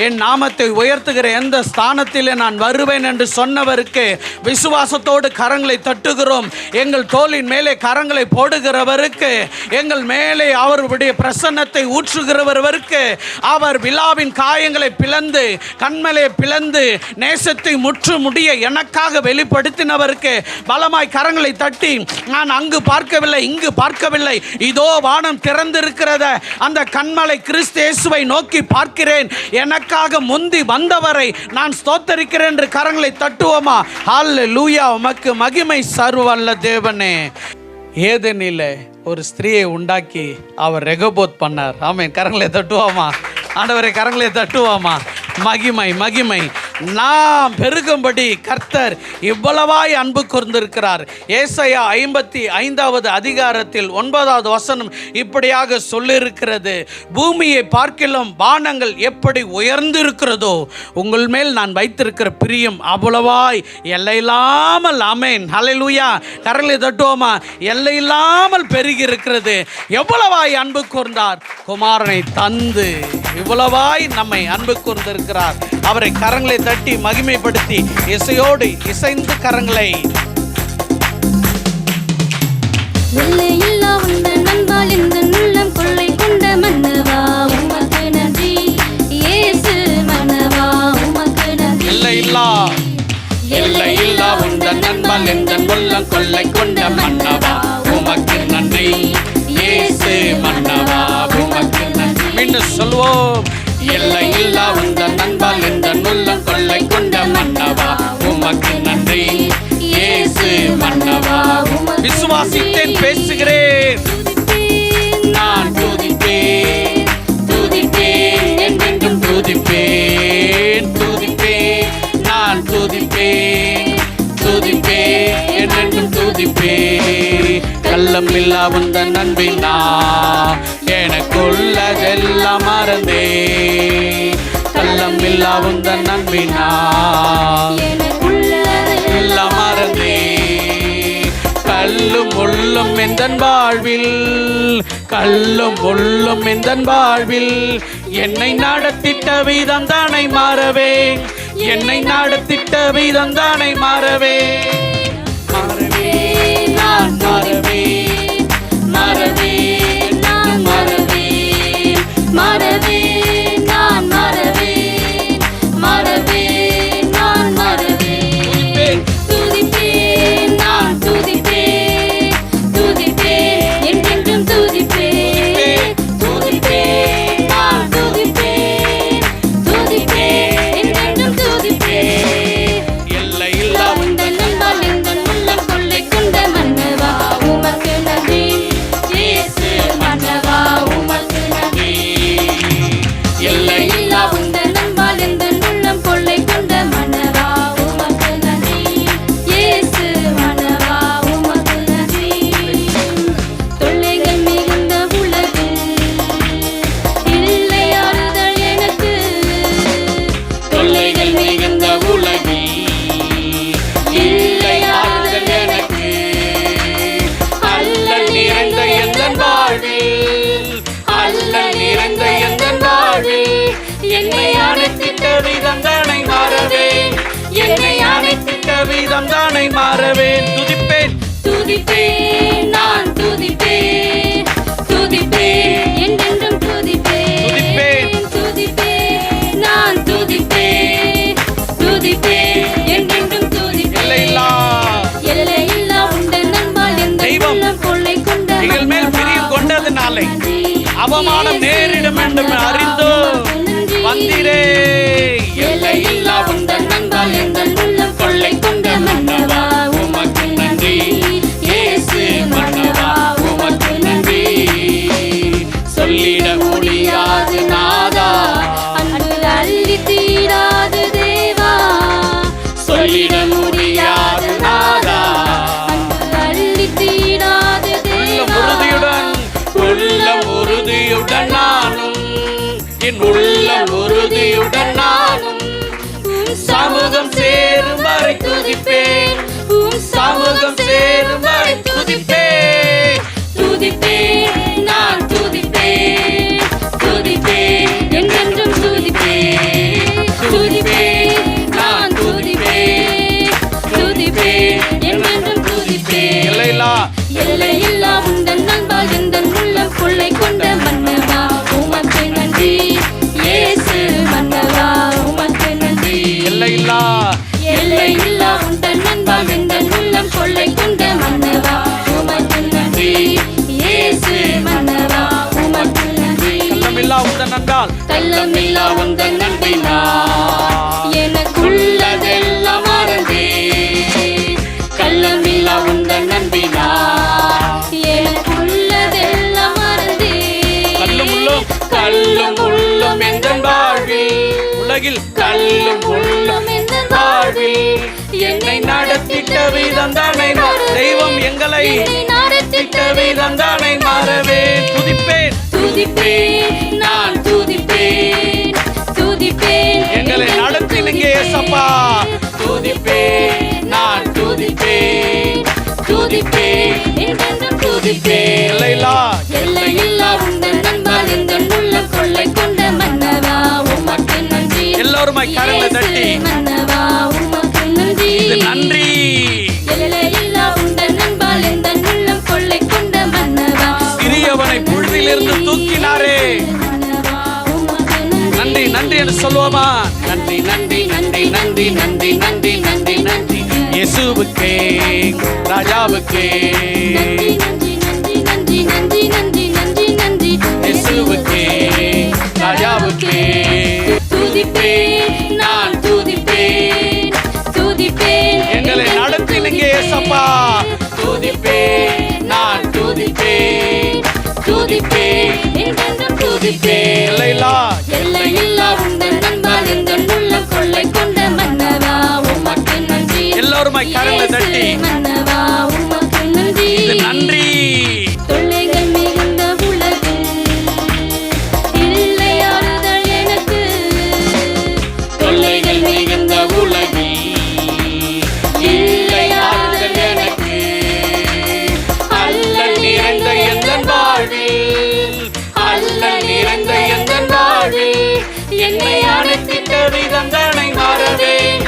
என் நாமத்தை உயர்த்துகிற எந்த ஸ்தானத்திலே நான் வருவேன் என்று சொன்னவருக்கு விசுவாசத்தோடு கரங்களை தட்டுகிறோம். எங்கள் தோளின் மேலே கரங்களை போடுகிறவருக்கு, எங்கள் மேலே அவருடைய பிரசன்னத்தை ஊற்றுகிறவருக்கு, அவர் விழாவின் காயங்களை பிளந்து கண்மலை பிளந்து நேசத்தை முற்று முடிய எனக்காக வெளிப்படுத்தினவருக்கு பலமாய் கரங்களை தட்டி, நான் அங்கு பார்க்கவில்லை இங்கு பார்க்கவில்லை, இதோ வானம் திறந்திருக்கிறத அந்த கண்மலை கிறிஸ்து இயேசுவை நோக்கி பார்க்கிறேன், எனக்காக முந்தி வந்தவரை நான் ஸ்தோத்தரிக்கிறேன் என்று கரங்களை தட்டுவோமா? ஹல்லேலூயா, உமக்கு மகிமை சர்வவல்ல தேவனே. ஏதெனிலே ஒரு ஸ்திரியை உண்டாக்கி அவர் ரெகோபோத் பண்ணார். ஆமென். கரங்களை தட்டுவோமா? ஆண்டவரை கரங்களை தட்டுவோமா? மகிமை மகிமை. நாம் பெருகும்படி கர்த்தர் இவ்வளவாய் அன்பு கூர்ந்திருக்கிறார். ஏசாயா 55வது அதிகாரத்தில் 9வது வசனம் இப்படியாக சொல்லியிருக்கிறது, பூமியை பார்க்கிலும் வானங்கள் எப்படி உயர்ந்திருக்கிறதோ உங்கள் மேல் நான் வைத்திருக்கிற பிரியம் அவ்வளவாய் எல்லையில்லாமல். ஆமென். ஹல்லேலூயா. கரங்களை தட்டுவோமா? எல்லையில்லாமல் பெருகி இருக்கிறது. எவ்வளவாய் அன்பு கூர்ந்தார், குமாரனை தந்து இவ்வளவாய் நம்மை அன்பு கூர்ந்திருக்கிறார். அவரை கரங்களை தட்டி மகிமைப்படுத்தி இசையோடு இசைந்து கரங்களை எல்லையில்லா உந்தன் நண்பால் எந்தன் உள்ளம் கொள்ளை கொண்ட மன்னவா உமக்கு நன்றி. இயேசு மன்னவா உமக்கு நன்றி. மீண்டும் சொல்வோம், எல்லையில்லா உந்தன் நண்பால் எந்தன் உள்ளம் கொள்ளை கொண்ட மன்னவா உமக்கு நன்றி. இயேசு மன்னவா. விசுவாசித்தேன், பேசுகிறேன், நான் துதிப்பேன் துதிப்பேன் என்றென்றும் துதிப்பேன் துதிப்பேன், நான் துதிப்பேன் துதிப்பேன் என்றென்றும் துதிப்பேன். கள்ளம் இல்லா உந்தன் நன்பினா எனக்குள்ளதெல்லாம் மறந்தே, கள்ளம் இல்லா உந்தன் நன்பினா எல்லாம் மறந்தே. கல்லும் முள்ளும் எந்தன் வாழ்வில், கல்லும் முள்ளும் எந்தன் வாழ்வில் என்னை நடத்திட்ட வீதம் தானை மாறவே, என்னை நடத்திட்ட வீதம் தானை மாறவே. மாறவே நான் மாறவே, மாறவே நான் மாறவே, மாறவே நான் மாறவே, மாறவே நான் மாறவே. துதிப்பேன் நான் துதிப்பேன் துதிப்பேன் என்றென்றும் துதிப்பேன் துதிப்பேன், நான் துதிப்பேன் துதிப்பேன் என்றென்றும் துதிப்பேன். எல்லையில்லா உந்தன் நண்பால் எந்தன் உள்ளம் கொள்ளை கொண்ட மன்னவா உமக்கு நன்றி. இயேசு மன்னவா உமக்கு நன்றி. எல்லையில்லா உந்தன் நண்பால் எந்தன் உள்ளம் கொள்ளை கொண்ட மன்னவா உமக்கு நன்றி. இயேசு மன்னவா உமக்கு நன்றி. தொல்லைகள் மிகுந்த உலகில் இல்லை ஆறுதல் எனக்கு, தொல்லைகள் மிகுந்த உலகில் இல்லை ஆறுதல் எனக்கு. அல்லல் நிறைந்த எந்தன் வாழ்வில், அல்லல் நிறைந்த எந்தன் வாழ்வில் என்னை அணைத்திட்ட விதம் தானை மாறவேன், என்னை அணைத்திட்ட விதம் தானை மாறவேன். துதிப்பேன் துதிப்பேன் நான் துதிப்பேன் துதிப்பேன் என்றென்றும் துதிப்பேன் துதிப்பேன், நான் துதிப்பேன் துதிப்பேன் என்றென்றும் துதிப்பேன். எல்லையில்லா எல்லையில்லா உந்தன் நண்பால் எந்தன் உள்ளம் கொள்ளை கொண்ட எங்கள் மேல் பிரியம் கொண்டதினாலே அவமானம் நேரிடும் என்று அறிந்தோ வந்திரே. எல்லையில்லா உந்தன் நண்பால் எந்தன் உள்ளம் கொள்ளை கொண்ட மன்னவா உமக்கு நன்றி. இயேசு மன்னவா உமக்கு நன்றி. சொல்லிட முடியாது நாதா அன்பு அள்ளி தீராது தேவா, சொல்லிட முடியாது நாதா அன்பு அள்ளி தீராது தேவா. உள்ளம் உறுதியுடன் நானும், என் உள்ளம் உறுதியுடன் நானும் சமூகம் சேரும் வரை துதிப்பேன், சமூகம் சேரும் வரை துதிப்பேன் துதிப்பேன், நான் துதிப்பேன் துதிப்பேன் என்றென்றும் துதிப்பேன். என்றென்றும் துதிப்பேன். எல்லையில்லா எல்லையில்லா உந்தன் அன்பால் எந்தன் உள்ளம் கொள்ளை கொண்ட மன்னவா உமக்கு நன்றி. இயேசு மன்னவா உமக்கு நன்றி. எல்லையில்லா எல்லையில்லா உந்தன் அன்பால் எந்தன் உள்ளம் கொள்ளை கொண்ட மன்னவா உமக்கு நன்றி. இயேசு மன்னவா உமக்கு நன்றி. கள்ளமில்லா உந்தன் அன்பால் கள்ளமில்லா உந்தன் அன்பினால் எனக்குள்ளதெல்லாம் மறந்தேன். கள்ளமில்லா உந்தன் அன்பினால் எனக்குள்ளதெல்லாம் மறந்தேன். கல்லும் உள்ளும் எந்தன் வாழ்வில் உலகில் கல்லும் உள்ளும் எந்தன் வாழ்வில் என்னை நடத்திட்ட விதம் தானே தெய்வம் எங்களை நடத்திட்ட விதம் தானே மாறவே துதிப்பேன் துதிப்பேன் நான் துதிப்பேன் துதிப்பேன் எங்களை நடத்தினீங்க ஏசப்பா. துதிப்பேன் நான் துதிப்பேன் துதிப்பேன் என்றென்றும் துதிப்பேன். எல்லையில்லா எல்லையில்லா உந்தன் அன்பால் எந்தன் உள்ளம் கொள்ளை கொண்ட மன்னவா உமக்கு நன்றி. எல்லோருமாய் கரங்களை தட்டி மன்னவா உமக்கு நன்றி. இது நன்றி. எல்லையில்லா உந்தன் அன்பால் எந்தன் உள்ளம் கொள்ளை கொண்ட மன்னவா சிறியவனை புழுதியிலிருந்து தூக்கினாரே. மன்னவா உமக்கு நன்றி நன்றி என்று சொல்லுவோமா? நன்றி நன்றி நன்றி நன்றி நன்றி நன்றி நன்றி நன்றி இயேசுவுக்கே ராஜாவுக்கே. நன்றி நன்றி நன்றி நன்றி நன்றி நன்றி நன்றி இயேசுவுக்கே ராஜாவுக்கே. துதிப்பேன் நான் துதிப்பேன் துதிப்பேன் எங்களை நடத்தினீங்க ஏசப்பா. துதிப்பேன் நான் துதிப்பேன் துதிப்பேன் என்றென்றும் துதிப்பேன். எல்லையில்லா எல்லையில்லா உந்தன் அன்பால் எந்தன் உள்ளம் கொள்ளை கொண்ட மன்னவா உமக்கு நன்றி. எல்லோருமாய் கரங்களை தட்டி மன்னவா உமக்கு நன்றி. இது நன்றி. தொல்லைகள் மிகுந்த உலகில் இல்லை ஆறுதல் எனக்கு. தொல்லைகள் மிகுந்த உலகில் இல்லை ஆறுதல் எனக்கு. அல்லல் நிறைந்த எந்தன் வாழ்வில் அல்லல் நிறைந்த எந்தன் வாழ்வில் என்னை அணைத்திட்ட விதம் தானே மாறவேன்.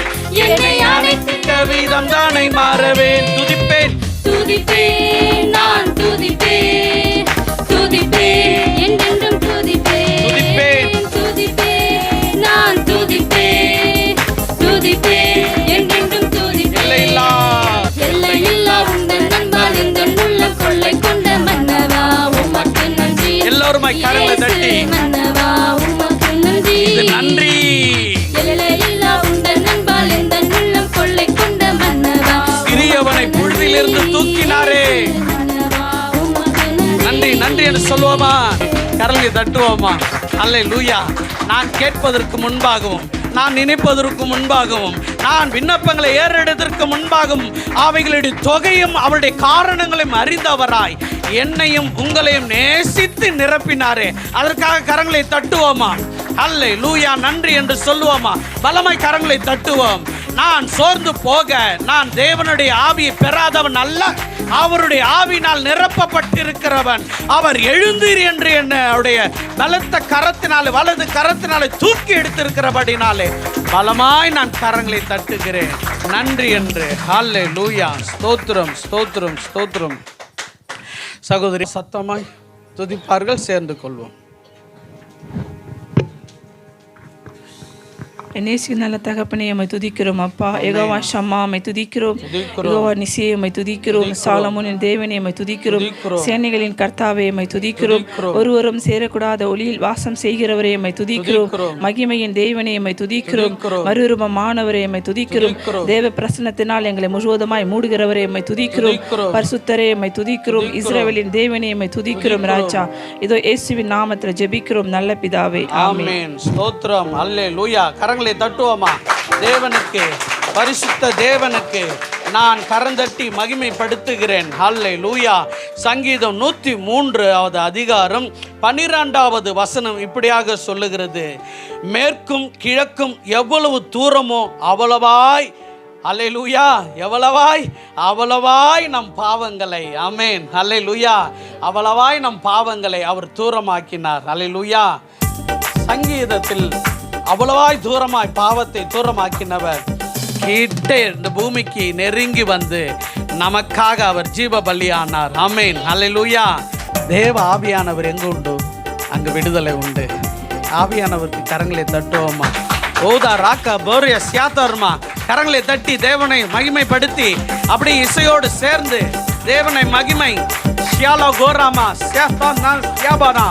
என்னை அணைத்திட்ட விதம் தானே மாறவேன். துதிப்பேன் துதிப்பேன் நான் துதிப்பேன் துதிப்பேன் என்றென்றும் துதிப்பேன் துதிப்பேன் நான் துதிப்பேன் துதிப்பேன் என்றென்றும் துதிப்பேன். எல்லையில்லா எல்லையில்லா உந்தன் அன்பால் எந்தன் உள்ளம் கொள்ளை கொண்ட மன்னவா உமக்கு நன்றி. எல்லோருமாய் கரங்களை தட்டி மன்னவா உமக்கு நன்றி. இது நன்றி. எல்லையில்லா உந்தன் அன்பால் எந்தன் உள்ளம் கொள்ளை கொண்ட மன்னவா சிறியவனை புழுதியிலிருந்து தூக்கினாரே. மன்னவா உமக்கு நன்றி நன்றி என்று சொல்லுவோமா? கரங்களை தட்டுவோமா? அல்லேலூயா. நான் கேட்பதற்கு முன்பாகவும் நான் நினைப்பதற்கு முன்பாகவும் நான் விண்ணப்பங்களை ஏறெடுப்பதற்கு முன்பாகவும் அவைகளுடைய தொகையும் அவருடைய காரணங்களையும் அறிந்தவராய் என்னையும் உங்களையும் நேசித்து நிரப்பினாரே. அதற்காக கரங்களை தட்டுவோமா? அல்லேலூயா. நன்றி என்று சொல்லுவோமா? பலமாய் கரங்களை தட்டுவோம். நான் சோர்ந்து போக நான் தேவனுடைய ஆவியை பெறாதவன் அல்ல, அவருடைய ஆவினால் நிரப்பப்பட்டிருக்கிறவன். அவர் எழுந்தீர் என்று என்னுடைய பலத்த கரத்தினாலே வலது கரத்தினாலே தூக்கி எடுத்திருக்கிறபடினாலே பலமாய் நான் கரங்களை தட்டுகிறேன். நன்றி என்று. அல்லேலூயா. ஸ்தோத்திரம் ஸ்தோத்திரம் ஸ்தோத்திரம். சகோதரி சத்தமாய் துதிப்பார்கள். சேர்ந்து கொள்வோம். நேசி நல்ல தகப்பனே உம்மை துதிக்கிறோம் அப்பா. யெகோவா ஷம்மா உம்மை துதிக்கிறோம். யெகோவா நிசியே உம்மை துதிக்கிறோம். சாலமோனின் தேவனே உம்மை துதிக்கிறோம். சேனைகளின் கர்த்தாவே உம்மை துதிக்கிறோம். ஒருவரும் சேரக்கூடாத ஒளியில் வாசம் செய்கிறவரே உம்மை துதிக்கிறோம். மகிமையின் தேவனே உம்மை துதிக்கிறோம். மறுரூபமானவரே உம்மை துதிக்கிறோம். தேவ பிரசன்னத்தினால் எங்களை முழுவதுமாய் மூடுகிறவரே உம்மை துதிக்கிறோம். பரிசுத்தரே உம்மை துதிக்கிறோம். இஸ்ரவேலின் தேவனே உம்மை துதிக்கிறோம் ராஜா. இதோ இயேசுவின் நாமத்தில் ஜெபிக்கிறோம் நல்ல பிதாவே. ஆமென். ஸ்தோத்திரம். அல்லேலூயா. கரங்களை தட்டுவோமா? தேவனுக்கு, பரிசுத்த தேவனுக்கு நான் கரந்தட்டி மகிமைப்படுத்துகிறேன். அல்லேலூயா. சங்கீதம் 103வது அதிகாரம் 12வது வசனம் இப்படியாக சொல்லுகிறது. மேற்கும் கிழக்கும் எவ்வளவு தூரமோ அவ்வளவாய், அல்லேலூயா, எவ்வளவாய் அவ்வளவாய் நம் பாவங்களை, ஆமென், அல்லேலூயா, அவ்வளவாய் நம் பாவங்களை அவர் தூரமாக்கினார். அல்லேலூயா. சங்கீதத்தில் அவ்வளவாய் தூரமாய் பாவத்தை தூரமாக்கினவர். கிட்டே இந்த பூமிக்கு நெருங்கி வந்து நமக்காக அவர் ஜீவ பலியானார். ஆமென், ஹல்லேலூயா. தேவ ஆவியானவர் எங்க உண்டு அங்க விடுதலை உண்டு. ஆவியானவருக்கு கரங்களை தட்டுவோமா? ஓதா ராக்கா போரிய சியாத்தர்மா. கரங்களை தட்டி தேவனை மகிமைப்படுத்தி அப்படி இசையோடு சேர்ந்து தேவனை மகிமை ஷியாலோ கோராமா சியாத்தானா சியாபானா.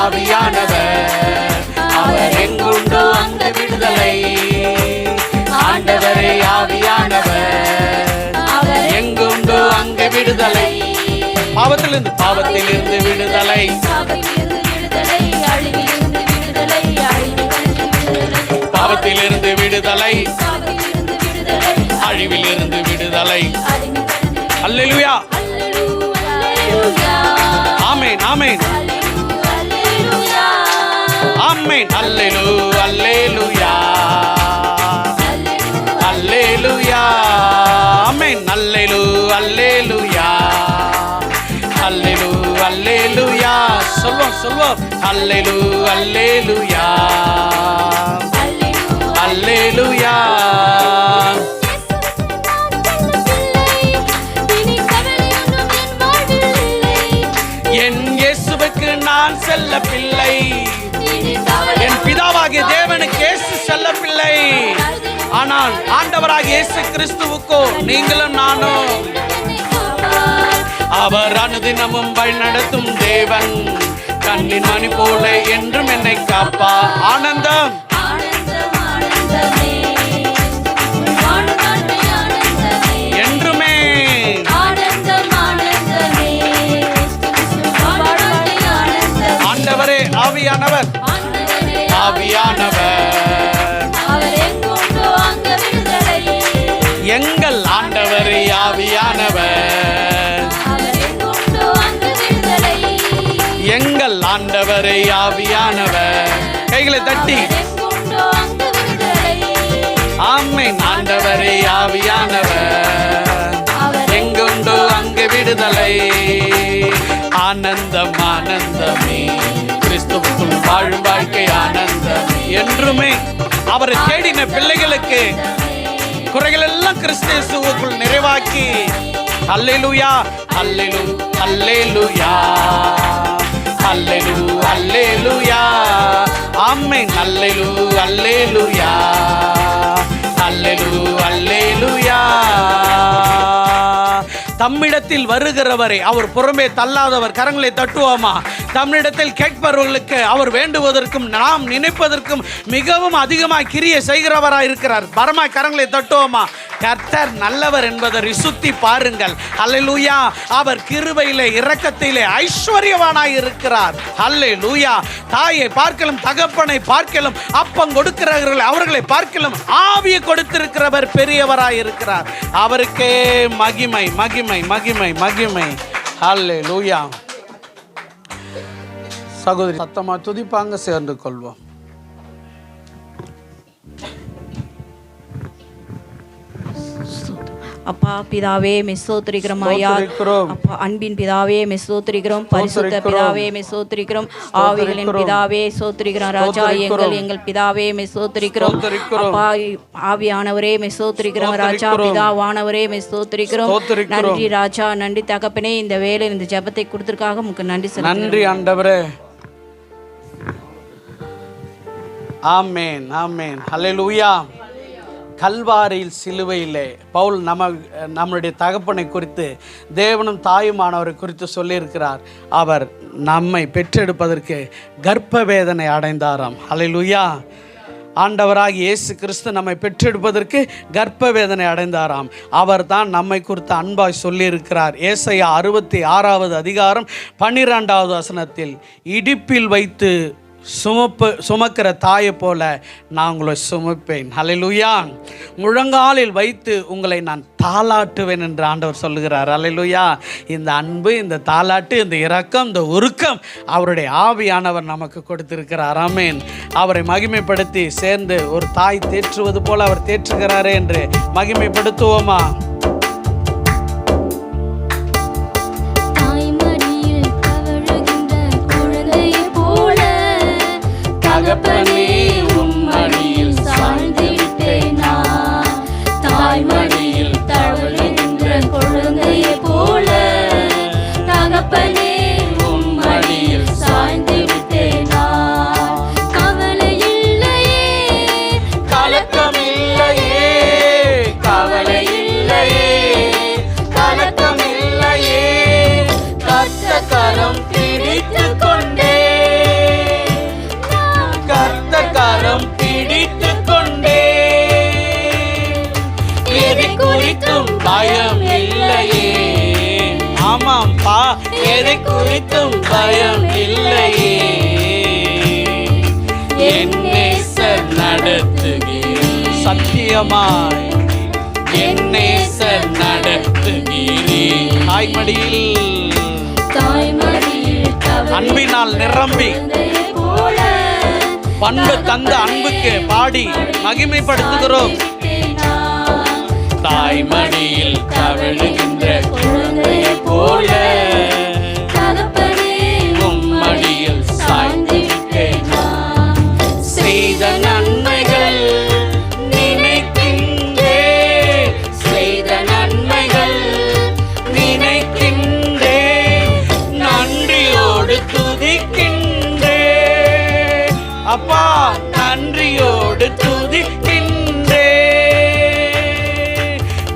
ஆவியானவர், அவர் எங்குண்டோ அங்கு விடுதலை. ஆண்டவரே ஆவியானவர், அவர் எங்குண்டோ அங்கு விடுதலை. பாவத்திலிருந்து விடுதலை, பாவத்திலிருந்து விடுதலை, அழிவிலிருந்து விடுதலை. அல்லேலூயா, ஆமென், ஆமென், ஆமென். அல்லேலூயா, அல்லேலூயா, அல்லேலூயா, ஆமென். அல்லேலூயா, அல்லேலூயா, அல்லேலூயா, அல்லேலூயா. சொல்வோம். அல்லேலூயா, அல்லேலூயா, அல்லேலூயா. என் இயேசுவுக்கு நான் செல்ல பிள்ளை, என் பிதாவாகிய தேவனுக்கு இயேசு செல்ல பிள்ளை. ஆனால் ஆண்டவராகிய இயேசு கிறிஸ்துவுக்கோ நீங்களும் நானும் அவர் அனுதினமும் வழி நடத்தும் தேவன், கண்ணின் மணி போல என்றும் என்னை காப்பா. ஆனந்தம், என்றுமே ஆண்டவரே ஆவியானவர், எங்கள் ஆண்டவரே ஆவியானவர், எங்கள் ஆண்டவரே ஆவியானவர். கைகளை தட்டி ஆமென். ஆண்டவரே ஆவியானவர், எங்குண்டோ அங்கு விடுதலை. ஆனந்தம், ஆனந்தமே, கிறிஸ்துவுக்குள் வாழும் வாழ்க்கை ஆனந்தமே. என்றுமே அவரை தேடின பிள்ளைகளுக்கு குறைகள் எல்லாம் கிறிஸ்து இயேசுவுக்குள் நிறைவாக்கி. அல்லேலூயா, அல்லேலூயா, அல்லேலூயா, அல்லேலூயா, அல்லேலூயா, ஆமென். அல்லேலூயா, அல்லேலூயா, அல்லேலூயா, அல்லேலூயா. தம்மிடத்தில் வருகிறவரை அவர் புறமே தள்ளாதவர். கரங்களை தட்டுவோமா? தம்மிடத்தில் கேட்பவர்களுக்கு அவர் வேண்டுவதற்கும் நாம் நினைப்பதற்கும் மிகவும் அதிகமாக கிரியை செய்கிறவராய் இருக்கிறார். பரமாய் கரங்களை தட்டுவோமா? கர்த்தர் நல்லவர் என்பதை ருசித்து பாருங்கள். அல்லேலூயா. அவர் கிருபையிலே இரக்கத்திலே ஐஸ்வர்யவானாய் இருக்கிறார். அல்லேலூயா. தாயை பார்க்கலாம், தகப்பனை பார்க்கலாம், அப்பம் கொடுக்கிறவர்கள் அவர்களை பார்க்கலாம், ஆவியை கொடுத்திருக்கிறவர் பெரியவராய் இருக்கிறார். அவருக்கே மகிமை, மகிமை, மகிமை, மகிமை. அல்லேலூயா. சகோதரி சத்தமா துதிப்பாங்க, சேர்ந்து கொள்வோம். அப்பா பிதாவே மெஸ்ஸோத்திரிக்கிறோம் ஐயா. அப்பா அன்பின் பிதாவே மெஸ்ஸோத்திரிக்கிறோம். பரிசுத்த பிதாவே மெஸ்ஸோத்திரிக்கிறோம். ஆவிகளின் பிதாவே சோத்திரிக்கிறோம். ராஜா எங்கள் பிதாவே மெஸ்ஸோத்திரிக்கிறோம். அப்பா ஆவியானவரே மெஸ்ஸோத்திரிக்கிறோம். ராஜா பிதாவானவரே மெஸ்ஸோத்திரிக்கிறோம். நன்றி ராஜா, நன்றி தகப்பனே. இந்த வேளை இந்த ஜெபத்தை கொடுத்திருக்காக உங்களுக்கு நன்றி. நன்றி ஆண்டவரே. ஆமென், ஆமென், அல்லேலூயா. கல்வாரியில் சிலுவையிலே பவுல் நம்முடைய தகப்பனை குறித்து, தேவனும் தாயுமானவரை குறித்து சொல்லியிருக்கிறார். அவர் நம்மை பெற்றெடுப்பதற்கு கர்ப்ப வேதனை அடைந்தாராம். அல்லேலூயா. ஆண்டவராக இயேசு கிறிஸ்து நம்மை பெற்றெடுப்பதற்கு கர்ப்ப வேதனை அடைந்தாராம். அவர் தான் நம்மை குறித்து அன்பாய் சொல்லியிருக்கிறார். ஏசாயா 66வது அதிகாரம் 12வது வசனத்தில், இடுப்பில் வைத்து சுமக்கிற தாயை போல நான் உங்களை சுமப்பேன். அல்லேலூயா. முழங்காலில் வைத்து உங்களை நான் தாளாட்டுவேன் என்று ஆண்டவர் சொல்லுகிறார். அல்லேலூயா. இந்த அன்பு, இந்த தாளாட்டு, இந்த இரக்கம், இந்த உருக்கம் அவருடைய ஆவியானவர் நமக்கு கொடுத்திருக்கிறார். ஆமென். அவரை மகிமைப்படுத்தி சேர்ந்து ஒரு தாய் தேற்றுவது போல அவர் தேற்றுகிறாரே என்று மகிமைப்படுத்துவோமா? தகப்பனே உம் மடியில் சாய்ந்து விட்டேன் நான், தாய்மடியில் தவழுகின்ற குழந்தையை போல. தகப்பனே உம் மடியில் சாய்ந்து விட்டேன் நான். கவலை இல்லையே, கலக்கம் இல்லையே, கவலை இல்லையே, எதை குறித்தும் பயம் இல்லையே. என் நேசர் நடத்துகிறீர், சத்தியமாய் என் நேசர் நடத்துகிறீர். தாய்மடியில் அன்பினால் நிரம்பி பண்பு தந்த அன்புக்கு பாடி மகிமைப்படுத்துகிறோம். தாய்மடியில் தவழுகின்ற குழந்தையை போல உம்மடியில் சாய்ந்திருக்கேன். செய்த நன்மைகள் நினைக்கின்றேன், செய்த நன்மைகள் நினைக்கின்றேன், நன்றியோடு துதிக்கின்றேன். அப்பா நன்றியோடு துதிக்கின்றேன்.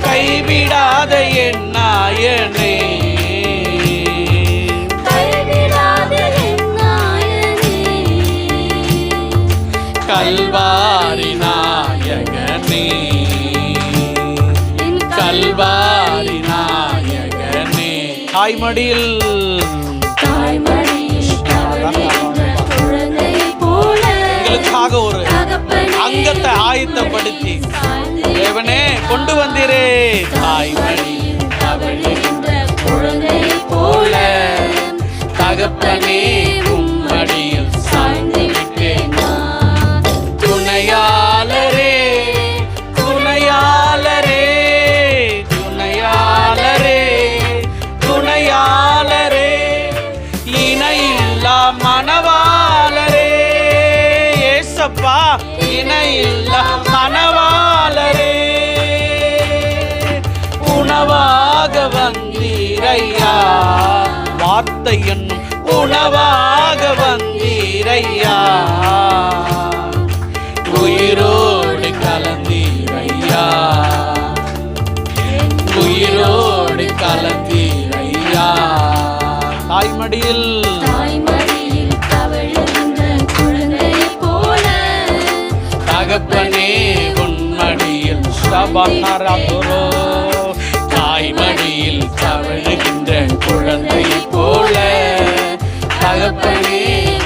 கைவிடாத என் நாயனே, கல்வாரி நாயகனே, கல்வாரி நாயகனே. தாய்மடியில் எங்களுக்காக ஒரு அங்கத்தை ஆயத்தப்படுத்தி தேவனே கொண்டு வந்தீரே. தாய்மடியில் தவழுகின்ற குழந்தை போல தகப்பனே உம்மடியில் சாய்ந்து விட்டேன். துணையாளரே, துணையாளரே, துணையாளரே, துணையாளரே, இணையில்லா மணவாளரே. ஏசப்பா இணையில்லா மணவாளரே, உணவாக வந்தீரையா, வார்த்தை என்னும் உணவாக வந்தீரையா, உயிரோடு கலந்தீரையா, உயிரோடு கலந்தீரையா. தாய்மடியில் தவழுகின்ற குழந்தை போல தகப்பனே உன்மடியில் சபஹரதுரோ. தாய்மடியில் தவழுகின்ற குழந்தை போல தகப்பனே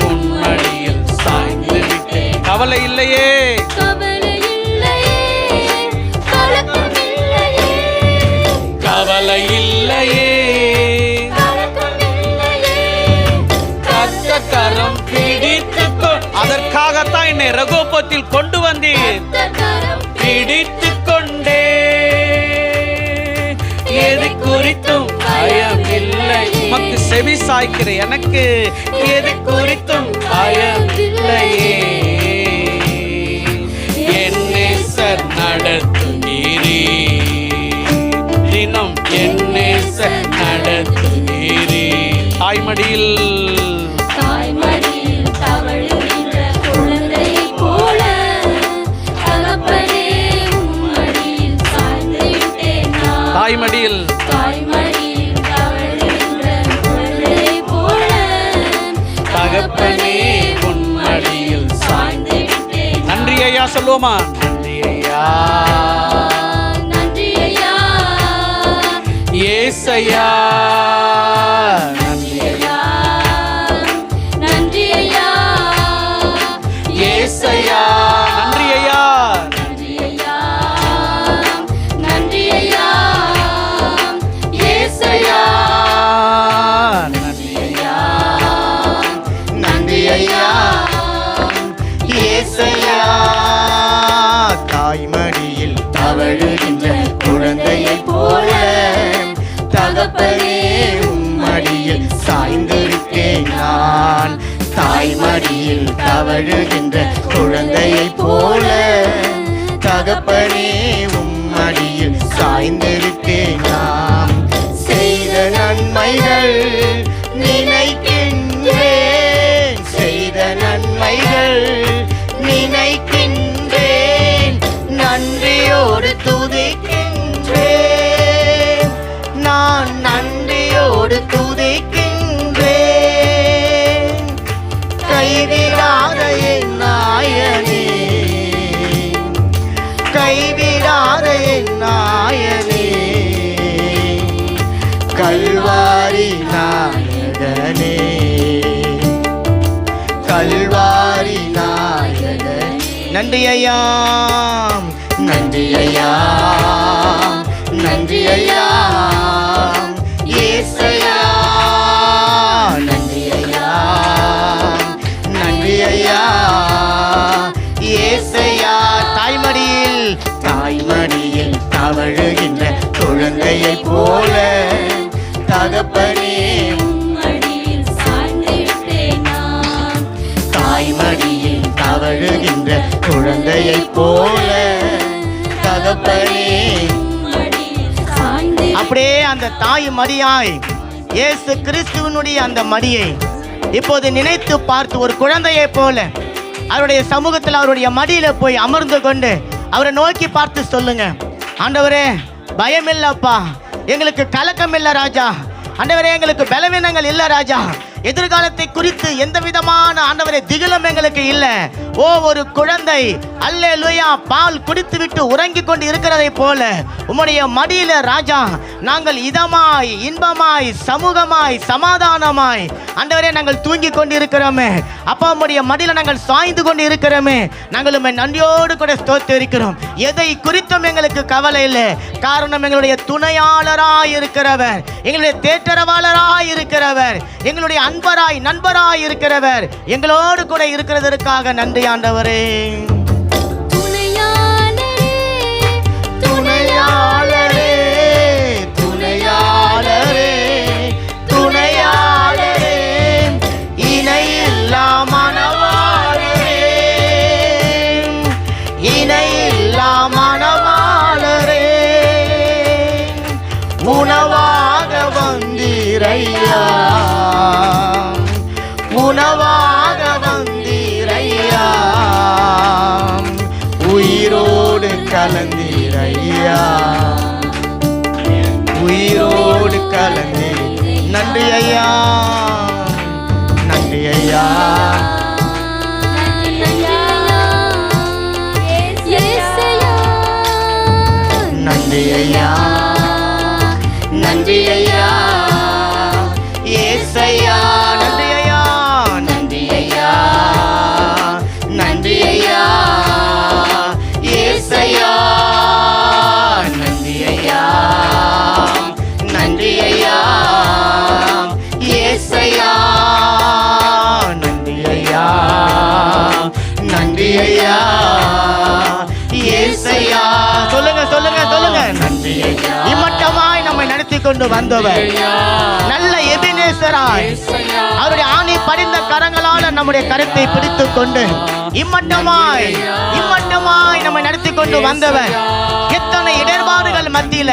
உன்மடியில் சாய்ந்து விட்டேன். கவலை இல்லையே, கவலை இல்லையே, கரம் பிடித்துக்கோ. அதற்காகத்தான் என்னை ரகோபத்தில் கொண்டு வந்தீர். பிடித்து கொண்டே எது குறித்தும் பயம் இல்லை. உமக்கு செவி சாய்க்கிற எனக்கு எது குறித்தும் பயம் இல்லையே. என் நேசர் நடத்துகிறீ, தினம் என் நேசர் நடத்துகிறீ. தாய்மடியில் தவழுகின்ற குழந்தை போல தகப்பனே உம்மடியில் சாய்ந்து விட்டேன். தாய்மடியில் தவழுகின்ற குழந்தை போல தகப்பனே உம்மடியில் சாய்ந்து விட்டேன். நன்றி ஐயா சொல்லுவோமா? நன்றி ஐயா, நன்றி ஐயா, ஏசையா, நன்றி ஐயா, நன்றி ஐயா, ஏசையா, நன்றி ஐயா, நன்றி ஐயா, நன்றி ஐயா, ஏசையா, நன்றி ஐயா, நன்றி ஐயா, ஏசையா. தாய்மடியில் தவழுகின்ற குழந்தையை போல தகப்பனே உம்மடியில் சாய்ந்திருக்கேன் நான். தாய்மடியில் தவழுகின்ற குழந்தையை போல தகப்பனே உம்மடியில் சாய்ந்திருக்கேன் நான். செய்த நன்மைகள் நினைக்கின்றேன், செய்த நன்மைகள் நினைக்கின்றேன், நன்றியோடு துதிக்கின்றேன், நான் நன்றியோடு துதிக்கின்றேன். கைவிடாத என் நாயனே, கைவிடாத என் நாயனே, கல்வாரி நாயகனே. நன்றி ஐயா, நன்றி ஐயா, நன்றி ஐயா, ஏசையா, நன்றி ஐயா, நன்றி ஐயா, ஏசையா. தாய்மடியில் தவழுகின்ற குழந்தையை போல தகப்பனே மடியில் சாய்ந்திட்டேன் நான். தாய்மடியில் தவழுகின்ற குழந்தையை போல தகப்பனே. மடியில் சாய்ந்து அப்படியே அந்த தாய் மடியாய் இயேசு கிறிஸ்துவனுடைய அந்த மடியை இப்போது நினைத்து பார்த்து ஒரு குழந்தையை போல அவருடைய சமூகத்தில் அவருடைய மடியில போய் அமர்ந்து கொண்டு அவரை நோக்கி பார்த்து சொல்லுங்க, ஆண்டவரே பயமில்லப்பா, எங்களுக்கு கலக்கம் இல்லை ராஜா, ஆண்டவரே எங்களுக்கு பலவீனங்கள் இல்லை ராஜா, எதிர்காலத்தை குறித்து எந்த விதமான ஆண்டவரே திகிலும் எங்களுக்கு இல்லை. ஓ ஒரு குழந்தை அல்லேலூயா பால் குடித்து விட்டு உறங்கி கொண்டு இருக்கிறதை போல உம்முடைய மடியில ராஜா நாங்கள் இதமாய் இன்பமாய் சமூகமாய் சமாதானமாய் ஆண்டவரே நாங்கள் தூங்கி கொண்டு இருக்கிறோமே அப்பா, உம்முடைய மடியில நாங்கள் சாய்ந்து கொண்டு இருக்கிறோமே, நாங்கள் உம்மை நன்றியோடு கூட ஸ்தோத்திரிக்கிறோம். எதை குறித்தும் எங்களுக்கு கவலை இல்லை, காரணம் எங்களுடைய துணையாளராய் இருக்கிறவர், எங்களுடைய தேற்றரவாளராய் இருக்கிறவர், எங்களுடைய அன்பராய் நண்பராய் இருக்கிறவர் எங்களோடு கூட இருக்கிறதற்காக நன்றி ஆண்டவரே. துணையாளரே, துணையாளரே, துணையாளரே, துணையாளரே, இணையில்லா மணவாளரே, இணையில்லா மணவாளரே, உணவாக வந்தீரையா, உணவாக வந்தீரையா, உயிரோடு கலந்தீரையா, உயிரோடு கலந்தீ. நன்றி ஐயா, நன்றி ஐயா, ஏசையா, நன்றி ஐயா, நன்றி ஐயா, ஏசையா, நன்றி ஐயா, நன்றி ஐயா, நன்றி ஐயா, ஏசையா, நன்றி ஐயா, நன்றி ஐயா, ஏசையா, நன்றி ஐயா, நன்றி ஐயா, ஏசையா. சொல்லுங்க சொல்லுங்க சொல்லுங்க, நன்றி ஐயா. இம்மட்டமாய் நம்மை நடத்தி கொண்டு வந்தவர் நல்ல எபினேசராய் அவருடைய ஆணி படிந்த கரங்களால நம்முடைய கரத்தை பிடித்துக் கொண்டு இம்மட்டமாய் இம்மட்டமாய் நம்மை நடத்தி கொண்டு வந்தவர் எத்தனை இடர்பாடுகள் மத்தியில,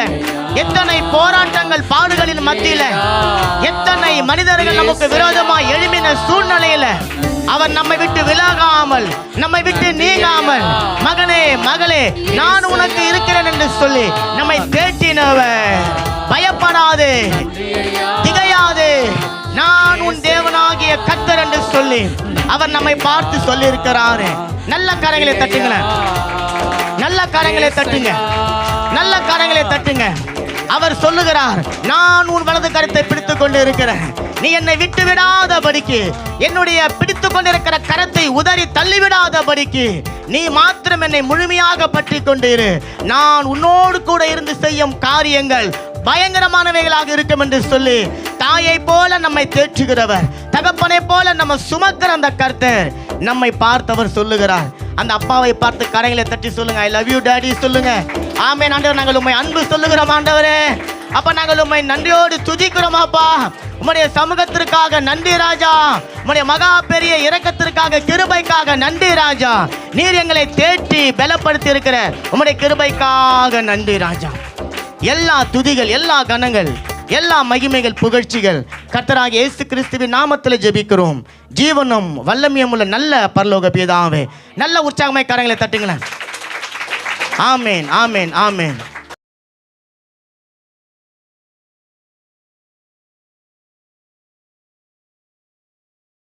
எத்தனை போராட்டங்கள் பாடுகளின் மத்தியில, எத்தனை மனிதர்கள் நமக்கு விரோதமாய் எழும்பின சூழ்நிலையில அவர் நம்மை விட்டு விலகாமல், நம்மை விட்டு நீங்காமல், மகனே மகளே நான் உனக்கு இருக்கிறேன் என்று சொல்லி நம்மை தேற்றினவர். பயப்படாதே, திகையாதே, நான் உன் தேவனாகிய கர்த்தர் என்று சொல்லி அவர் நம்மை பார்த்து சொல்லி இருக்கிறாரு. நல்ல கரங்களை தட்டுங்களேன், நல்ல கரங்களை தட்டுங்க, நல்ல கரங்களை தட்டுங்க. அவர் சொல்லுகிறார், நான் உன் வலது கரத்தை பிடித்துக் கொண்டு இருக்கிறேன், நீ என்னை விட்டு விடாதபடிக்கு, என்னுடைய பிடித்துக் கொண்டிருக்கிற கரத்தை உதறி தள்ளிவிடாதபடிக்கு நீ மாத்திரம் என்னை முழுமையாக பற்றி கொண்டு இரு. நான் உன்னோடு கூட இருந்து செய்யும் காரியங்கள் பயங்கரமானவைகளாக இருக்கும் என்று சொல்லி தாயை போல நம்மை தேற்றுகிறவர், தகப்பனை போல நம்ம சுமக்கிற அந்த கர்த்தர் நம்மை பார்த்தவர் சொல்லுகிறார். அந்த அப்பாவை பார்த்து கரைகளை தட்டி சொல்லுங்க, ஐ லவ் யூ டாடி சொல்லுங்க. ஆமென் ஆண்டவர், நாங்கள் உம்மை அன்பு சொல்லுகிறோம் ஆண்டவரே. அப்ப நாங்கள் உம்மை நன்றியோடு துதிக்கிறோம் அப்பா. உம்முடைய சமூகத்திற்காக நன்றி ராஜா, உம்முடைய மகா பெரிய இரக்கத்திற்காக கிருபைக்காக நன்றி ராஜா. நீர் எங்களை தேற்றி பலப்படுத்தி இருக்கிற உம்முடைய கிருபைக்காக நன்றி ராஜா. எல்லா துதிகள், எல்லா கணங்கள், எல்லா மகிமைகள், புகழ்ச்சிகள் கர்த்தராகிய இயேசு கிறிஸ்துவின் நாமத்தில் ஜெபிக்கிறோம். ஜீவனும் வல்லமையும் உள்ள நல்ல பரலோக பிதாவே. நல்ல உற்சாகமாய் கரங்களை தட்டுங்களேன். ஆமேன், ஆமேன், ஆமேன்.